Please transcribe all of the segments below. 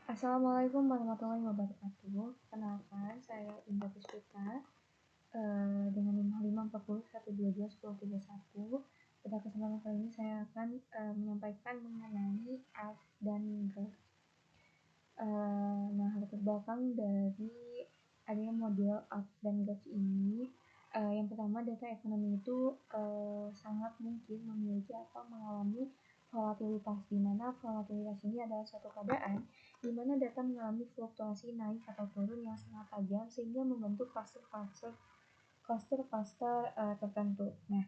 Assalamualaikum warahmatullahi wabarakatuh. Kenalkan, saya Indra Puspita dengan nomor 5401221. Pada kesempatan kali ini saya akan menyampaikan mengenai art dan graph. Nah, latar belakang dari adanya model art dan graph ini, yang pertama, data ekonomi itu sangat mungkin memiliki atau mengalami volatilitas, di mana volatilitas ini adalah suatu keadaan di mana data mengalami fluktuasi naik atau turun yang sangat tajam sehingga membentuk cluster tertentu. Nah,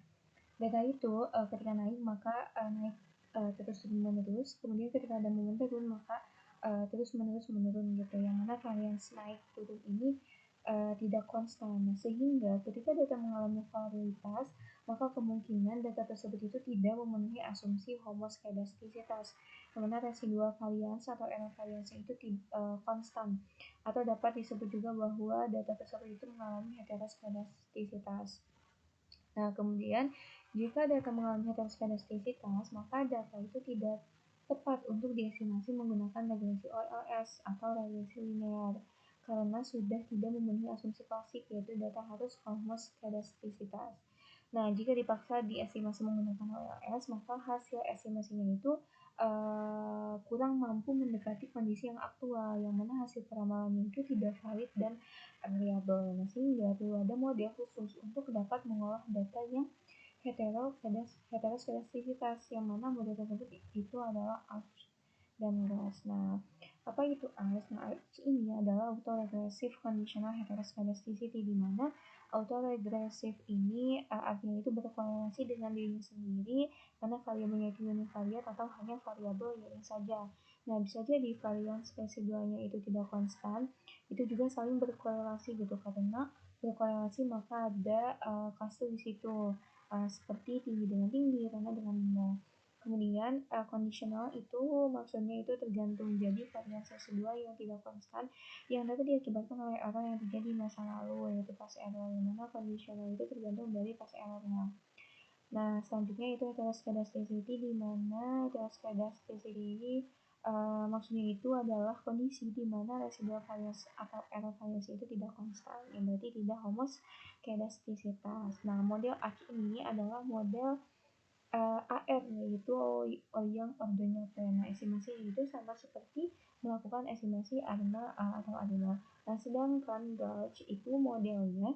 data itu ketika naik maka naik terus menerus, kemudian ketika ada momen turun maka terus menerus menurun gitu, yang mana varians naik turun ini tidak konstan, sehingga ketika data mengalami volatilitas maka kemungkinan data tersebut itu tidak memenuhi asumsi homoskedastisitas, di mana residual varians atau error varians itu konstan, atau dapat disebut juga bahwa data tersebut itu mengalami heteroskedastisitas. Nah, kemudian jika data mengalami heteroskedastisitas, maka data itu tidak tepat untuk diestimasi menggunakan regresi OLS atau regresi linear karena sudah tidak memenuhi asumsi klasik, yaitu data harus homoskedastisitas. Nah, jika dipaksa diestimasi menggunakan OLS, maka hasil estimasinya itu kurang mampu mendekati kondisi yang aktual, yang mana hasil peramalannya itu tidak valid dan reliable. Nah, sehingga perlu ada model khusus untuk dapat mengolah data yang heteroskedastisitas, yang mana model tersebut itu adalah ARCH dan GAUSS. Nah, apa itu ARCH? Nah, ARCH ini adalah autoregressive conditional heteroskedasticity, di mana autoregressive ini artinya itu berkorelasi dengan dirinya sendiri karena variabelnya itu univariat atau hanya variabel y saja. Nah, bisa jadi varians residualnya itu tidak konstan, itu juga saling berkorelasi gitu, karena berkorelasi maka ada cluster di situ, seperti tinggi dengan tinggi, rendah dengan rendah. Kemudian kondisional itu maksudnya itu tergantung, jadi varians residual yang tidak konstan yang dapat diakibatkan oleh error yang terjadi di masa lalu, yaitu past error, yang mana kondisional itu tergantung dari past errornya. Nah, selanjutnya itu heteroskedasticity, di mana heteroskedasticity ini maksudnya itu adalah kondisi di mana residual variance atau error variance itu tidak konstan, yang berarti tidak homoskedastisitas. Nah, model ARCH ini adalah model AR, yaitu yang ordonyote. Nah, estimasi itu sama seperti melakukan estimasi ARMA atau ARMA. Nah, sedangkan GAUSS itu modelnya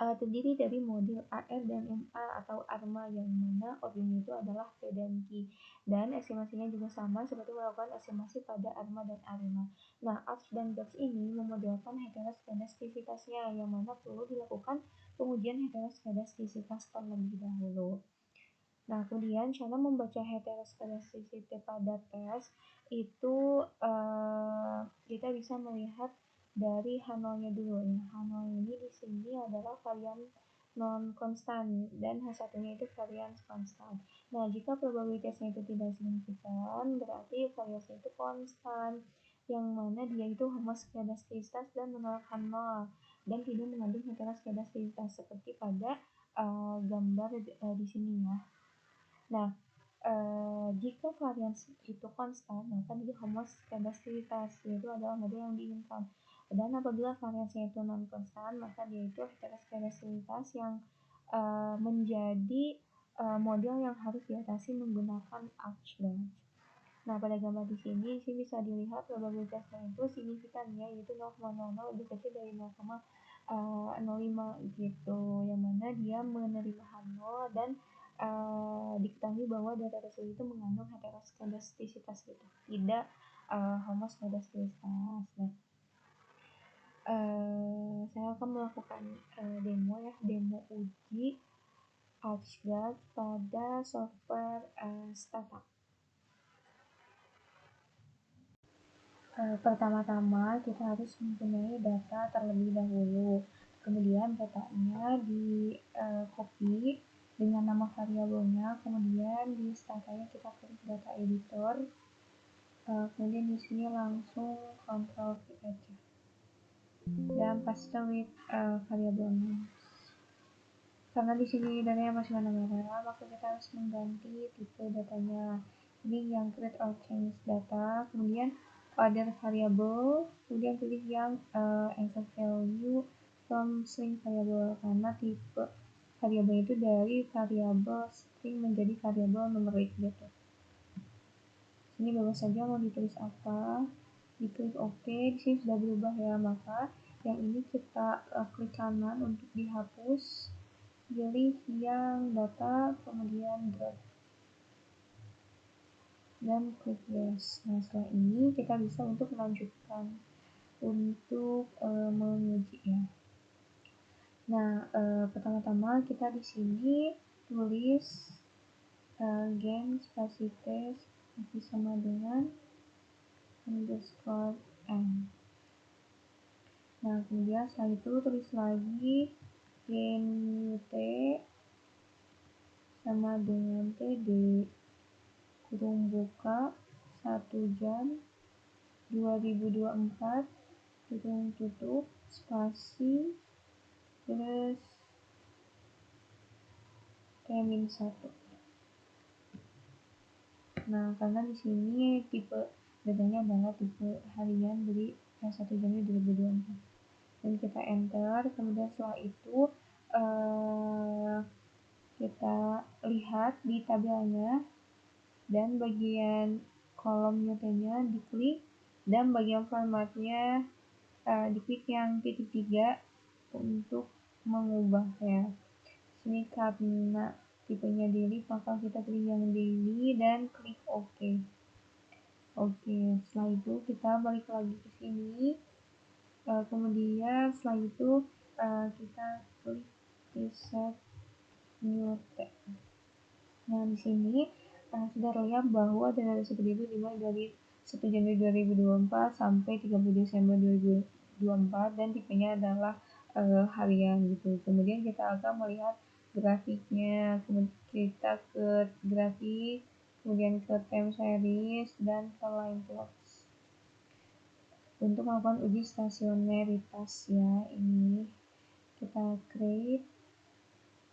terdiri dari model AR dan MA atau ARMA, yang mana ordonnya itu adalah P dan Q, dan estimasinya juga sama seperti melakukan estimasi pada ARMA dan ARMA. Nah, ARCH dan GAUSS ini memodelkan heteroskedastisitasnya, yang mana perlu dilakukan pengujian heteroskedastisitas terlebih dahulu. Nah, kemudian cara membaca heteroskedasticity pada tes itu kita bisa melihat dari H0-nya dulu. Nah, H0 ini di sini adalah varian non konstan dan H1-nya itu varian konstan. Nah, jika probabilitasnya itu tidak signifikan, berarti variasinya itu konstan, yang mana dia itu homoskedastisitas dan menolak H0 dan tidak mengandung heteroskedastisitas seperti pada gambar di sini ya. Nah, jika varians itu konstan, maka dia homoskedastisitas, yaitu adalah model yang diinginkan. Dan apabila variansnya itu non konstan, maka dia itu heteroskedastisitas yang menjadi model yang harus diatasi menggunakan ARCH. Nah, pada gambar di sini bisa dilihat probabilitasnya itu signifikan ya, yaitu 0,00 lebih kecil dari 0,05 gitu, yang mana dia menerima H0 dan diketahui bahwa data tersebut itu mengandung heteroskedastisitas gitu, tidak homoskedastisitas. Nah, saya akan melakukan demo uji ArcGAUSS pada software startup. Pertama-tama kita harus mempunyai data terlebih dahulu, kemudian datanya di copy dengan nama variabelnya, kemudian di startnya kita klik data editor, kemudian di sini langsung Ctrl V aja dan paste with variabelnya. Karena di sini datanya masih warna merah, maka kita harus mengganti tipe datanya. Ini yang create or change data, kemudian other variable, kemudian pilih yang exact value from string variable, karena tipe variabel itu dari variabel string menjadi variabel numerik gitu. Ini bebas saja mau ditulis apa, diklik OK. Di sini sudah berubah ya, maka yang ini kita klik kanan untuk dihapus, pilih yang data, kemudian drag dan klik yes. Nah, setelah ini kita bisa untuk melanjutkan untuk menguji ya. Nah, pertama-tama kita di sini tulis gain spasi test sama dengan underscore n. Nah, kemudian setelah itu tulis lagi gain ut sama dengan td kurung buka 1 jam 2024 kurung tutup spasi terus T-1. Nah, karena di sini tipe datanya adalah tipe harian, jadi 1 Januari 2024. Dan kita enter, kemudian setelah itu kita lihat di tabelnya dan bagian kolom UT-nya diklik dan bagian formatnya diklik yang titik 3 untuk mengubah ya. Sini karena tipenya daily, maka kita pilih yang daily dan klik OK. Oke, setelah itu kita balik lagi ke sini. Kemudian setelah itu kita klik reset new tab. Nah, di sini sudah terlihat bahwa dana seperti itu dimulai dari 1 Januari 2024 sampai 30 Desember 2024 dan tipenya adalah harian gitu. Kemudian kita akan melihat grafiknya, kemudian kita ke grafik, kemudian ke time series dan ke line plots. Untuk melakukan uji stasioneritas ya, ini kita create,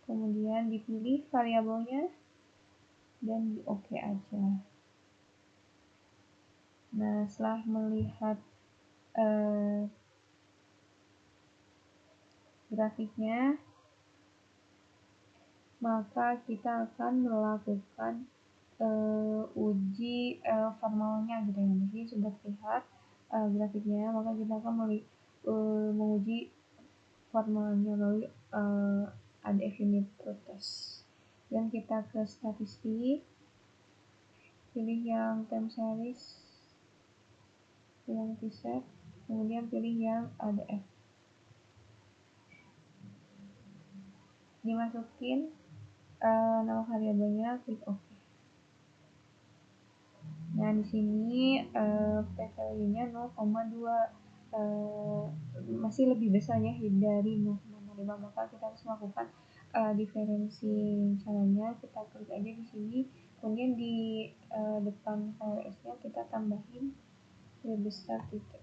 kemudian dipilih variabelnya dan di OK aja. Nah, setelah melihat grafiknya, maka kita akan melakukan uji formalnya gitu ya. Di sini sudah terlihat grafiknya, maka kita akan menguji formalnya melalui add if unit test. Dan kita ke statistik, pilih yang time series, pilih reset, kemudian pilih yang ADF. Dimasukin nama variabelnya, klik OK. Nah, di sini p-value-nya 0,2 masih lebih besar ya dari 0,5, maka kita harus melakukan diferensi. Caranya kita klik aja di sini, kemudian di depan VLS-nya kita tambahin lebih besar titik.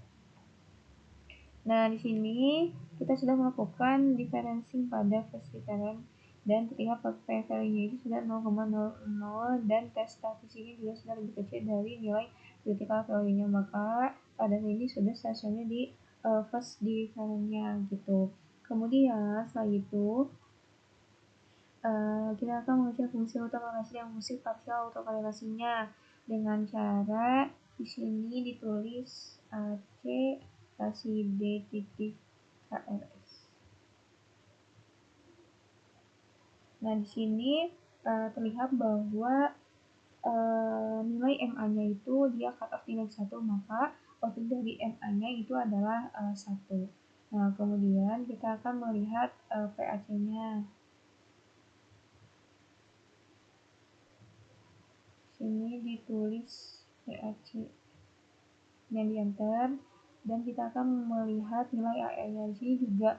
Nah, di sini kita sudah melakukan diferensi pada first difference dan terlihat p-value-nya itu sudah 0,00 dan tes statistiknya juga sudah lebih kecil dari nilai critical value-nya, maka pada ini sudah stasioner di first difference-nya gitu. Kemudian setelah itu kita akan mengecek fungsi autokorelasi dan fungsi partial autokorelasinya dengan cara di sini ditulis AC spasi D titik KRS. Nah, di sini terlihat bahwa nilai MA-nya itu dia cut off nilai 1, maka output dari MA-nya itu adalah 1. Nah, kemudian kita akan melihat PAC-nya. Sini ditulis PAC dan di enter, dan kita akan melihat nilai AR-nya. Di sini juga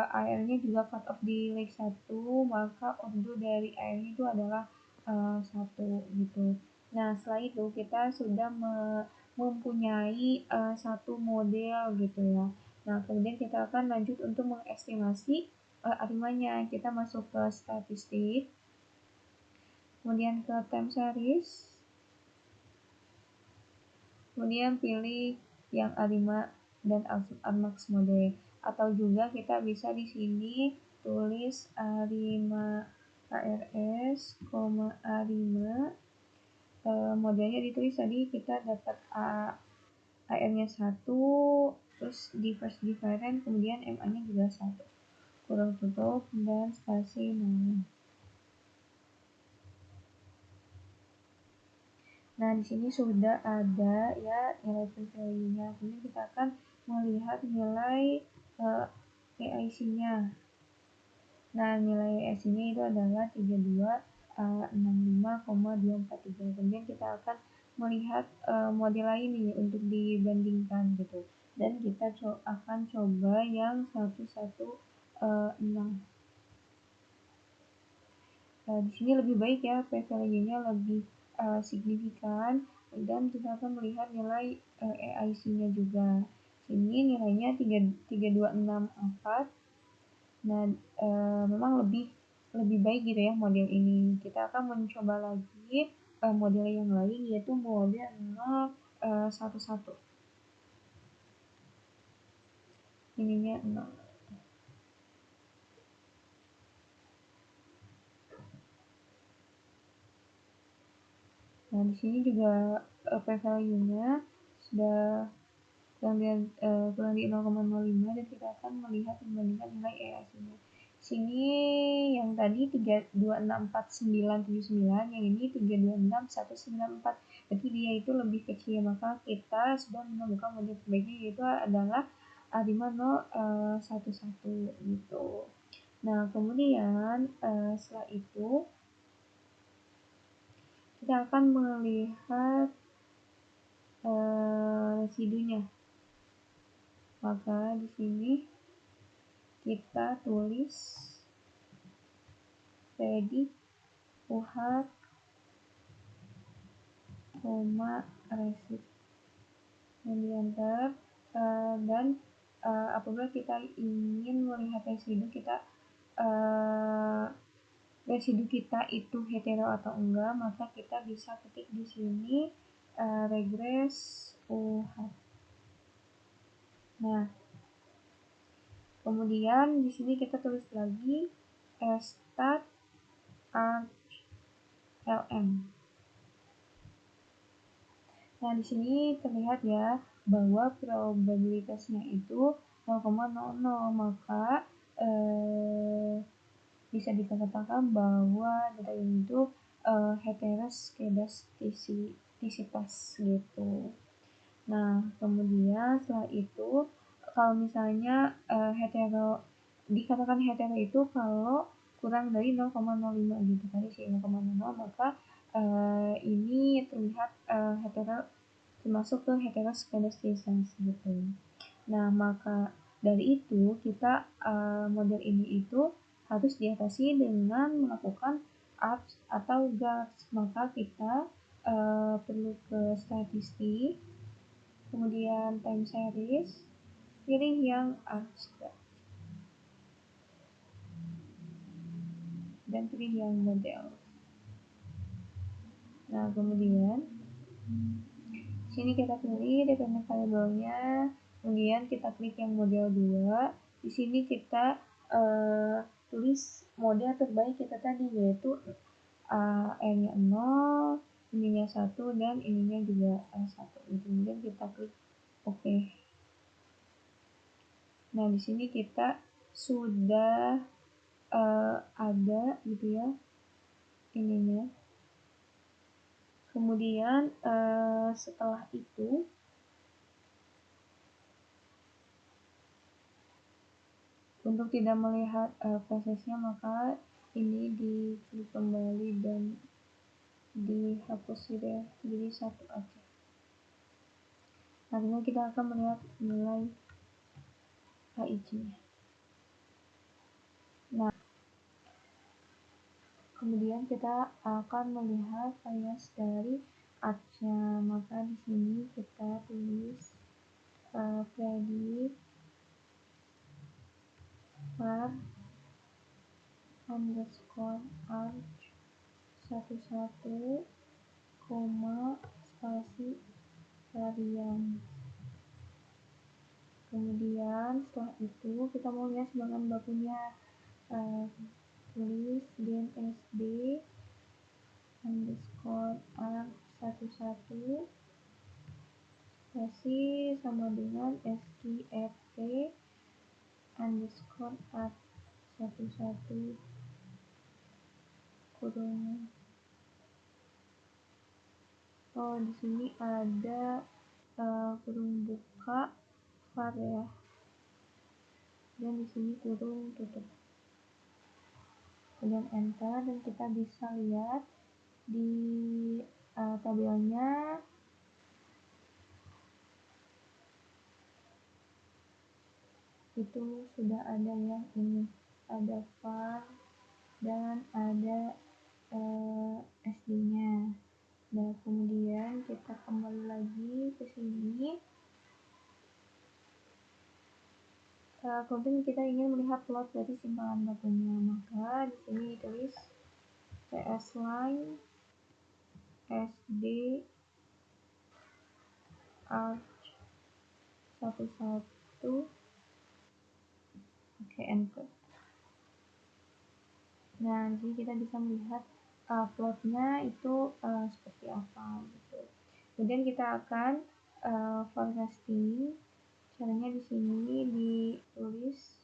AR-nya juga cut off di nilai 1, maka output dari AR-nya itu adalah 1 gitu. Nah, setelah itu kita sudah mempunyai satu model gitu ya. Nah, kemudian kita akan lanjut untuk mengestimasi arimanya. Kita masuk ke statistik, kemudian ke time series, Kemudian pilih yang A5 dan Armax mode, atau juga kita bisa di sini tulis A5 ARS, A5 modelnya ditulis tadi kita dapat AR-nya 1, terus di first different, kemudian MA-nya juga 1, kurung tutup dan spasi 0. Nah, di sini sudah ada ya nilai value-nya. Kemudian kita akan melihat nilai AIC-nya. Nah, nilai AIC-nya itu adalah 3265,243. Kemudian kita akan melihat model lain nih untuk dibandingkan gitu. Dan kita akan coba yang 116. Di sini lebih baik ya, p-value-nya lebih signifikan, dan kita akan melihat nilai AIC-nya juga. Sini nilainya 3264. Nah, memang lebih baik gitu ya model ini. Kita akan mencoba lagi model yang lain, yaitu model 011. Ininya 0. Nah, di sini juga p-value-nya sudah kurang di 0,05, dan kita akan melihat membandingkan nilai EAC-nya. Sini yang tadi 3264,979, yang ini 326194. Berarti dia itu lebih kecil, maka kita sudah menemukan model terbaiknya, yaitu adalah A5011 gitu. Nah, kemudian setelah itu kita akan melihat residunya. Maka di sini kita tulis ready uhat resid dan di enter, dan apabila kita ingin melihat residu kita itu hetero atau enggak, maka kita bisa ketik di sini regress uhat. Nah, kemudian di sini kita tulis lagi start arch lm. Nah, di sini terlihat ya bahwa probabilitasnya itu 0,00, maka bisa dikatakan bahwa data ini itu heteroskedastisitas gitu. Nah, kemudian setelah itu kalau misalnya dikatakan hetero itu kalau kurang dari 0,05 gitu, tadi sih 0,00, maka ini terlihat hetero, termasuk ke heteroskedastisitas gitu. Nah, maka dari itu kita model ini itu harus diatasi dengan melakukan ARPS atau GARS. Maka kita perlu ke statistik, kemudian time series, pilih yang ARPS dan pilih yang model. Nah, kemudian sini kita pilih dependent variable-nya, kemudian kita klik yang model 2. Di sini kita tulis model terbaik kita tadi, yaitu R-nya 0, ininya 1, dan ininya juga 1. Kemudian kita klik OK. Nah, di sini kita sudah ada gitu ya ininya. Kemudian setelah itu untuk tidak melihat prosesnya, maka ini diklik kembali dan dihapus gitu ya, jadi 1 aja. Nantinya kita akan melihat nilai AIC-nya. Nah, kemudian kita akan melihat bias dari arch-nya. Maka di sini kita tulis predict var underscore arch 11, spasi varian. Kemudian setelah itu kita mau lihat bahan bakunya. Tulis DNSD underscore arc11 spasi sama dengan SKRT underscore arc11 kurung. Di sini ada kurung buka var ya, dan di sini kurung tutup. Kemudian enter, dan kita bisa lihat di tabelnya itu sudah ada yang ini, ada var dan ada SD-nya. Nah, kemudian kita kembali lagi ke sini. Kemudian kita ingin melihat plot dari simpangan bakunya, maka di sini ditulis ps line sd arc11. Oke, enter. Nah, di sini kita bisa melihat plotnya itu seperti apa gitu. Kemudian kita akan forecasting. Caranya di sini ditulis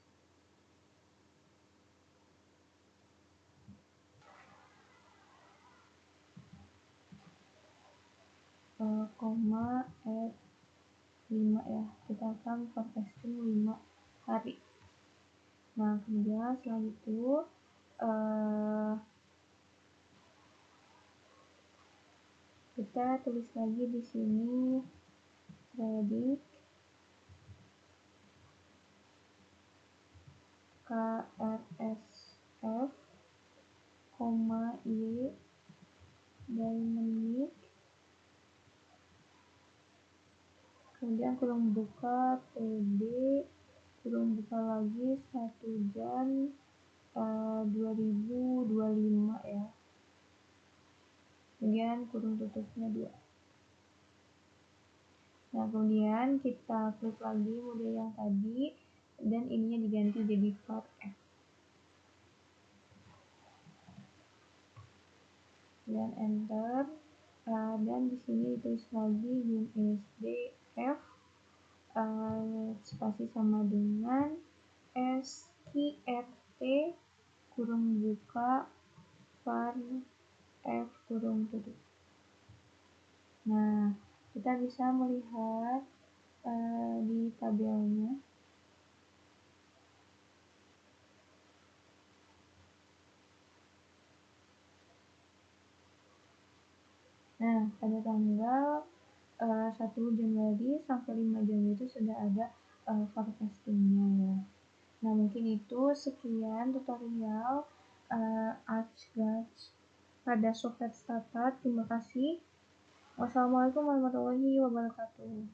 koma F5 ya. Kita akan forecasting 5 hari. Nah, kemudian setelah itu kita tulis lagi di sini predict KRSF, Y dynamic, kemudian kurung buka PD, kurung buka lagi 1 Jan 2025 ya, kemudian kurung tutupnya 2. Nah, kemudian kita klik lagi model yang tadi, dan ininya diganti jadi var F. Dan enter, dan di sini ditulis lagi DNSD F spasi sama dengan SKRT kurung buka var F kurung tutup. Nah, kita bisa melihat di tabelnya. Nah, pada tanggal 1 Januari sampai 5 Januari itu sudah ada forecastingnya ya. Nah, mungkin itu sekian tutorial ArcGouge pada software startup. Terima kasih. Wassalamualaikum warahmatullahi wabarakatuh.